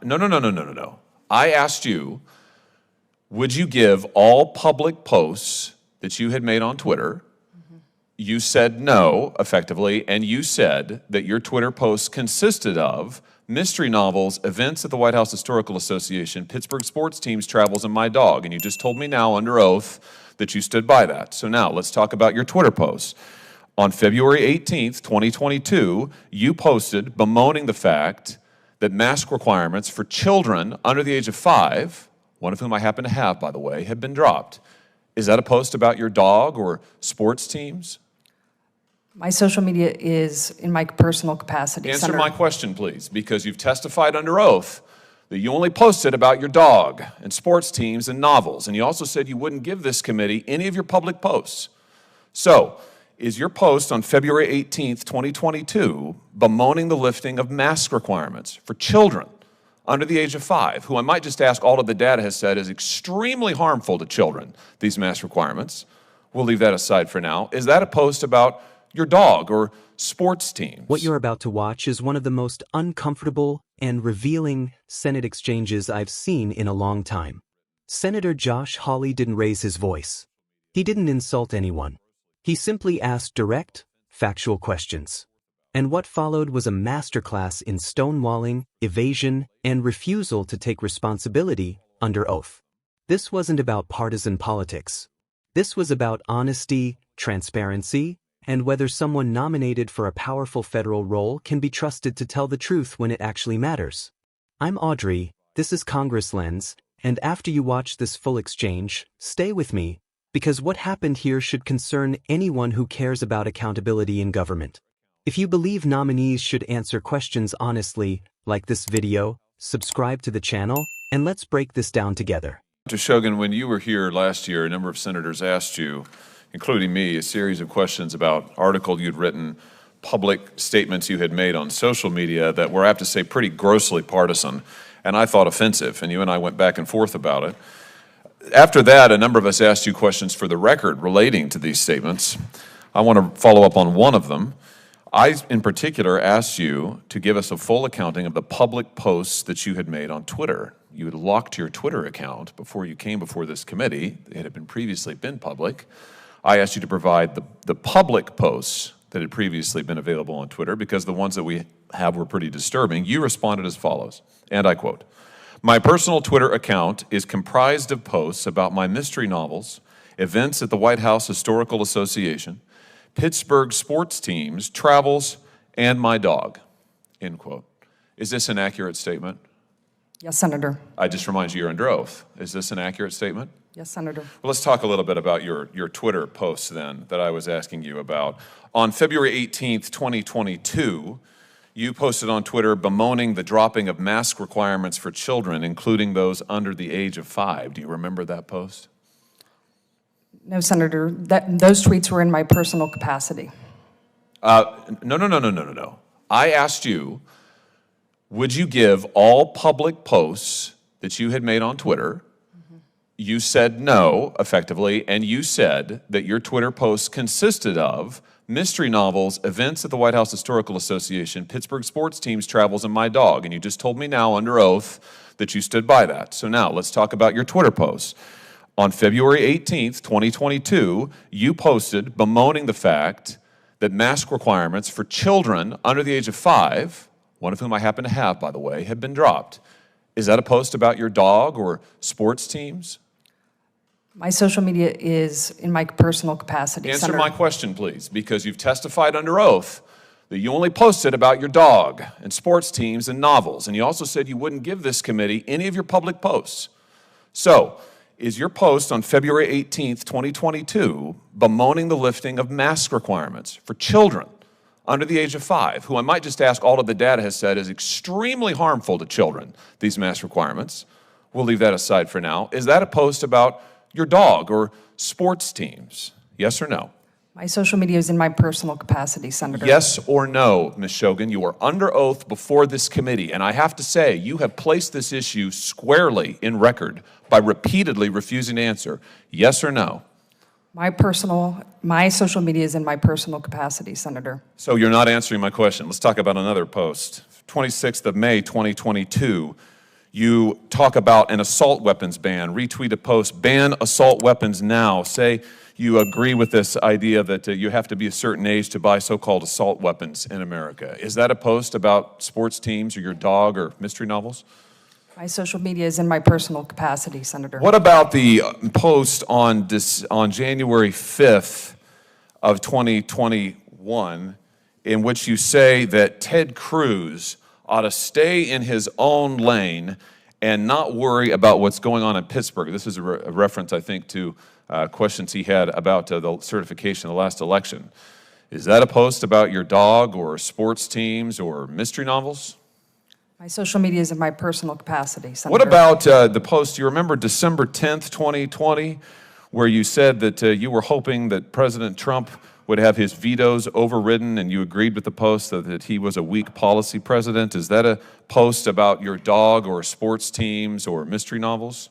No. I asked you, would you give all public posts that you had made on Twitter? You said no, effectively, and you said that your Twitter posts consisted of mystery novels, events at the White House Historical Association, Pittsburgh sports teams, travels, and my dog. And you just told me now under oath that you stood by that. So now let's talk about your Twitter posts. On February 18th, 2022, you posted bemoaning the fact that mask requirements for children under the age of 5, one of whom I happen to have, by the way, have been dropped. Is that a post about your dog or sports teams? My social media is in my personal capacity. Answer Senator. my question, please, because you've testified under oath that you only posted about your dog and sports teams and novels, and you also said you wouldn't give this committee any of your public posts. So, is your post on February 18th, 2022, bemoaning the lifting of mask requirements for children under the age of 5, who I might just ask all of the data has said is extremely harmful to children, these mask requirements? We'll leave that aside for now. Is that a post about your dog or sports teams? What you're about to watch is one of the most uncomfortable and revealing Senate exchanges I've seen in a long time. Senator Josh Hawley didn't raise his voice. He didn't insult anyone. He simply asked direct, factual questions. And what followed was a masterclass in stonewalling, evasion, and refusal to take responsibility under oath. This wasn't about partisan politics. This was about honesty, transparency, and whether someone nominated for a powerful federal role can be trusted to tell the truth when it actually matters. I'm Audrey, this is Congress Lens, and after you watch this full exchange, stay with me, because what happened here should concern anyone who cares about accountability in government. If you believe nominees should answer questions honestly, like this video, subscribe to the channel, and let's break this down together. Dr. Shogun, when you were here last year, a number of senators asked you, including me, a series of questions about articles you'd written, public statements you had made on social media that were, I have to say, pretty grossly partisan, and I thought offensive, and you and I went back and forth about it. After that, a number of us asked you questions for the record relating to these statements. I want to follow up on one of them. I, in particular, asked you to give us a full accounting of the public posts that you had made on Twitter. You had locked your Twitter account before you came before this committee. It had previously been public. I asked you to provide the public posts that had previously been available on Twitter because the ones that we have were pretty disturbing. You responded as follows, and I quote, "My personal Twitter account is comprised of posts about my mystery novels, events at the White House Historical Association, Pittsburgh sports teams, travels, and my dog," end quote. Is this an accurate statement? Yes, Senator. I just remind you you're under oath. Is this an accurate statement? Yes, Senator. Well, let's talk a little bit about your Twitter posts then that I was asking you about. On February 18th, 2022, you posted on Twitter bemoaning the dropping of mask requirements for children, including those under the age of 5. Do you remember that post? No, Senator. Those tweets were in my personal capacity. No. I asked you, would you give all public posts that you had made on Twitter? You said no, effectively, and you said that your Twitter posts consisted of mystery novels, events at the White House Historical Association, Pittsburgh sports teams, travels, and my dog. And you just told me now under oath that you stood by that. So now let's talk about your Twitter posts. On February 18th, 2022, you posted bemoaning the fact that mask requirements for children under the age of 5, one of whom I happen to have, by the way, have been dropped. Is that a post about your dog or sports teams? My social media is in my personal capacity, Answer Senator. my question, please, because you've testified under oath that you only posted about your dog and sports teams and novels, and you also said you wouldn't give this committee any of your public posts. So, is your post on February 18th, 2022, bemoaning the lifting of mask requirements for children under the age of 5, who I might just ask all of the data has said is extremely harmful to children, these mask requirements? We'll leave that aside for now. Is that a post about your dog or sports teams? Yes or no? My social media is in my personal capacity, Senator. Yes or no, Ms. Shogun? You are under oath before this committee, and I have to say, you have placed this issue squarely in record by repeatedly refusing to answer. Yes or no? My social media is in my personal capacity, Senator. So you're not answering my question. Let's talk about another post. 26th of May, 2022, You talk about an assault weapons ban, retweet a post, ban assault weapons now. Say you agree with this idea that you have to be a certain age to buy so-called assault weapons in America. Is that a post about sports teams or your dog or mystery novels? My social media is in my personal capacity, Senator. What about the post on January 5th of 2021 in which you say that Ted Cruz ought to stay in his own lane and not worry about what's going on in Pittsburgh? This is a reference, I think, to questions he had about the certification of the last election. Is that a post about your dog or sports teams or mystery novels? My social media is in my personal capacity, Senator. What about the post, you remember December 10th, 2020, where you said that you were hoping that President Trump would have his vetoes overridden, and you agreed with the post that he was a weak policy president? Is that a post about your dog or sports teams or mystery novels?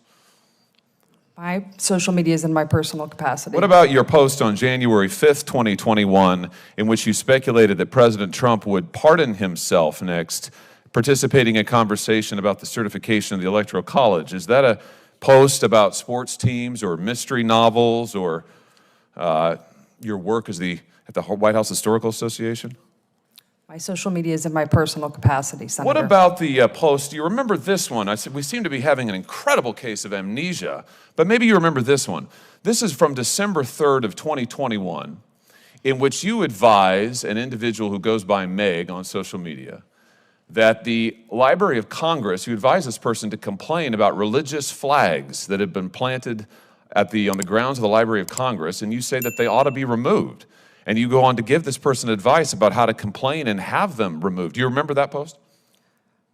My social media is in my personal capacity. What about your post on January 5th, 2021, in which you speculated that President Trump would pardon himself next, participating in a conversation about the certification of the Electoral College? Is that a post about sports teams or mystery novels or your work at the White House Historical Association? My social media is in my personal capacity, Senator. What about the post? Do you remember this one? I said we seem to be having an incredible case of amnesia, but maybe you remember this one. This is from December 3rd of 2021, in which you advise an individual who goes by Meg on social media that the Library of Congress, you advise this person to complain about religious flags that have been planted on the grounds of the Library of Congress, and you say that they ought to be removed. And you go on to give this person advice about how to complain and have them removed. Do you remember that post?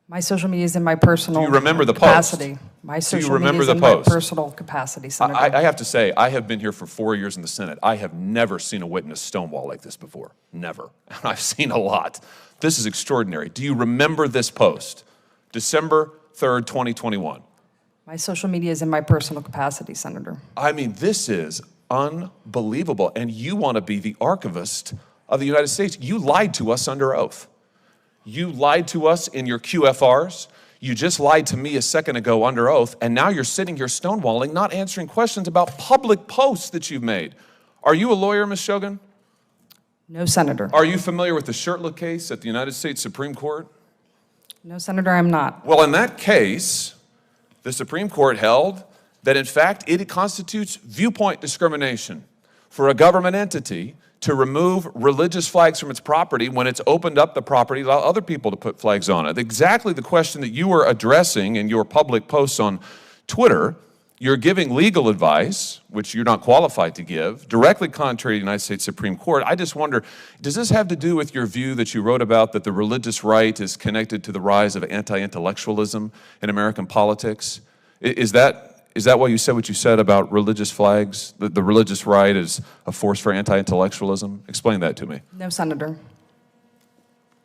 My social media is in my personal Do you remember the capacity. post? My Do you social remember media is the in post? my personal capacity, Senator. I have to say, I have been here for 4 years in the Senate. I have never seen a witness stonewall like this before. Never. And I've seen a lot. This is extraordinary. Do you remember this post? December 3rd, 2021. My social media is in my personal capacity, Senator. I mean, this is unbelievable. And you want to be the archivist of the United States. You lied to us under oath. You lied to us in your QFRs. You just lied to me a second ago under oath, and now you're sitting here stonewalling, not answering questions about public posts that you've made. Are you a lawyer, Ms. Shogan? No, Senator. Are you familiar with the Shirtliff case at the United States Supreme Court? No, Senator, I'm not. Well, in that case, the Supreme Court held that, in fact, it constitutes viewpoint discrimination for a government entity to remove religious flags from its property when it's opened up the property, allow other people to put flags on it. Exactly the question that you were addressing in your public posts on Twitter. You're giving legal advice, which you're not qualified to give, directly contrary to the United States Supreme Court. I just wonder, does this have to do with your view that you wrote about that the religious right is connected to the rise of anti-intellectualism in American politics? Is that why you said what you said about religious flags, that the religious right is a force for anti-intellectualism? Explain that to me. No, Senator.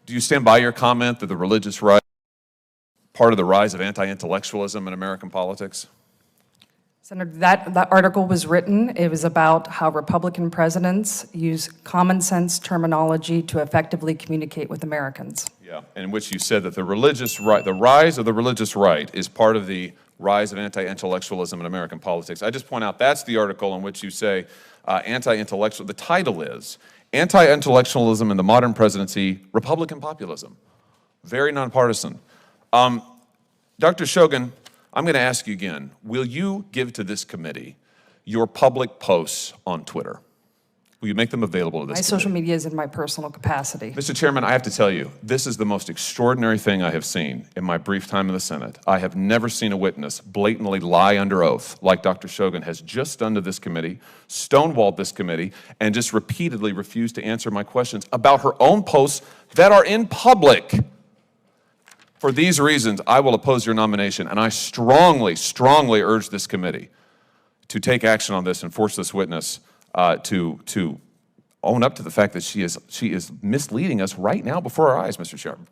Do you stand by your comment that the religious right is part of the rise of anti-intellectualism in American politics? Senator, that article was written. It was about how Republican presidents use common sense terminology to effectively communicate with Americans. Yeah, in which you said that the religious right, the rise of the religious right is part of the rise of anti-intellectualism in American politics. I just point out that's the article in which you say anti-intellectual, the title is Anti-Intellectualism in the Modern Presidency, Republican Populism. Very nonpartisan. Dr. Shogan, I'm going to ask you again, will you give to this committee your public posts on Twitter? Will you make them available to this My committee? social media is in my personal capacity. Mr. Chairman, I have to tell you, this is the most extraordinary thing I have seen in my brief time in the Senate. I have never seen a witness blatantly lie under oath like Dr. Shogan has just done to this committee, stonewalled this committee, and just repeatedly refused to answer my questions about her own posts that are in public. For these reasons, I will oppose your nomination, and I strongly, strongly urge this committee to take action on this and force this witness to own up to the fact that she is misleading us right now before our eyes, Mr. Chairman.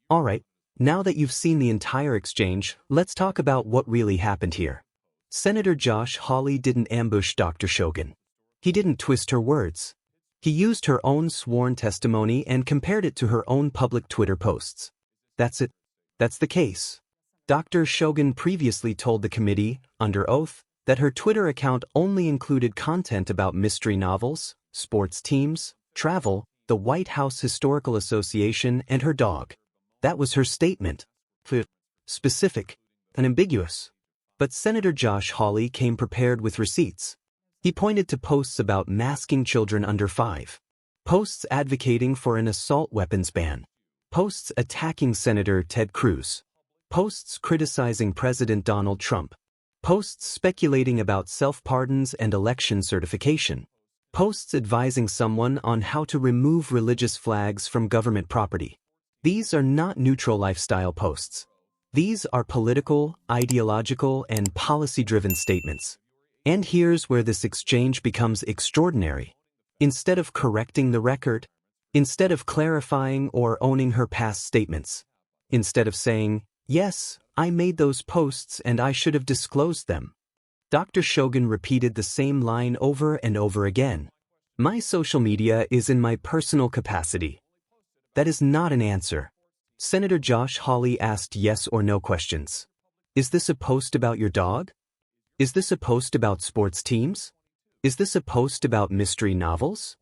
All right, now that you've seen the entire exchange, let's talk about what really happened here. Senator Josh Hawley didn't ambush Dr. Shogan. He didn't twist her words. He used her own sworn testimony and compared it to her own public Twitter posts. That's it. That's the case. Dr. Shogun previously told the committee, under oath, that her Twitter account only included content about mystery novels, sports teams, travel, the White House Historical Association, and her dog. That was her statement. Specific and ambiguous. But Senator Josh Hawley came prepared with receipts. He pointed to posts about masking children under 5, posts advocating for an assault weapons ban, posts attacking Senator Ted Cruz, posts criticizing President Donald Trump, posts speculating about self-pardons and election certification, posts advising someone on how to remove religious flags from government property. These are not neutral lifestyle posts. These are political, ideological, and policy-driven statements. And here's where this exchange becomes extraordinary. Instead of correcting the record, instead of clarifying or owning her past statements, instead of saying, "Yes, I made those posts and I should have disclosed them," Dr. Shogun repeated the same line over and over again. "My social media is in my personal capacity." That is not an answer. Senator Josh Hawley asked yes or no questions. Is this a post about your dog? Is this a post about sports teams? Is this a post about mystery novels?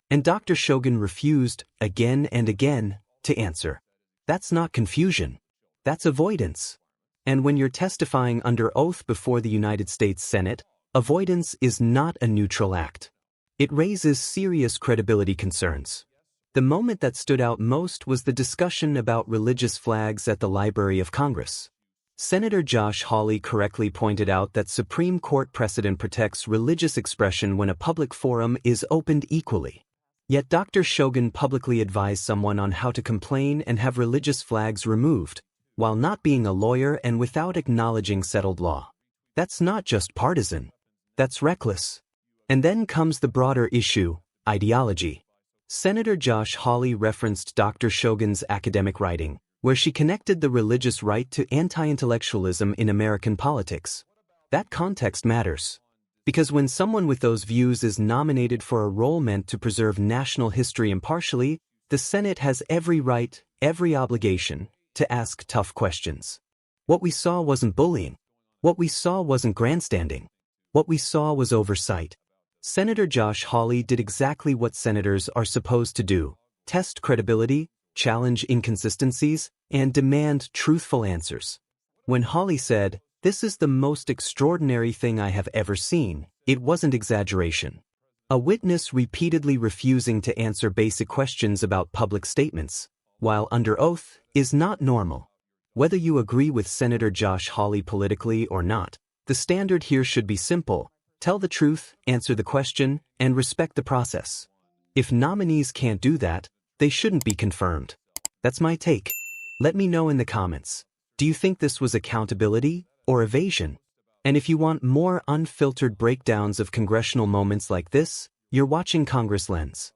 And Dr. Shogun refused, again and again, to answer. That's not confusion. That's avoidance. And when you're testifying under oath before the United States Senate, avoidance is not a neutral act. It raises serious credibility concerns. The moment that stood out most was the discussion about religious flags at the Library of Congress. Senator Josh Hawley correctly pointed out that Supreme Court precedent protects religious expression when a public forum is opened equally. Yet Dr. Shogun publicly advised someone on how to complain and have religious flags removed, while not being a lawyer and without acknowledging settled law. That's not just partisan. That's reckless. And then comes the broader issue, ideology. Senator Josh Hawley referenced Dr. Shogun's academic writing, where she connected the religious right to anti-intellectualism in American politics. That context matters. Because when someone with those views is nominated for a role meant to preserve national history impartially, the Senate has every right, every obligation, to ask tough questions. What we saw wasn't bullying. What we saw wasn't grandstanding. What we saw was oversight. Senator Josh Hawley did exactly what senators are supposed to do: test credibility, challenge inconsistencies, and demand truthful answers. When Hawley said, "This is the most extraordinary thing I have ever seen," it wasn't exaggeration. A witness repeatedly refusing to answer basic questions about public statements, while under oath, is not normal. Whether you agree with Senator Josh Hawley politically or not, the standard here should be simple: tell the truth, answer the question, and respect the process. If nominees can't do that, they shouldn't be confirmed. That's my take. Let me know in the comments. Do you think this was accountability or evasion? And if you want more unfiltered breakdowns of congressional moments like this, you're watching Congress Lens.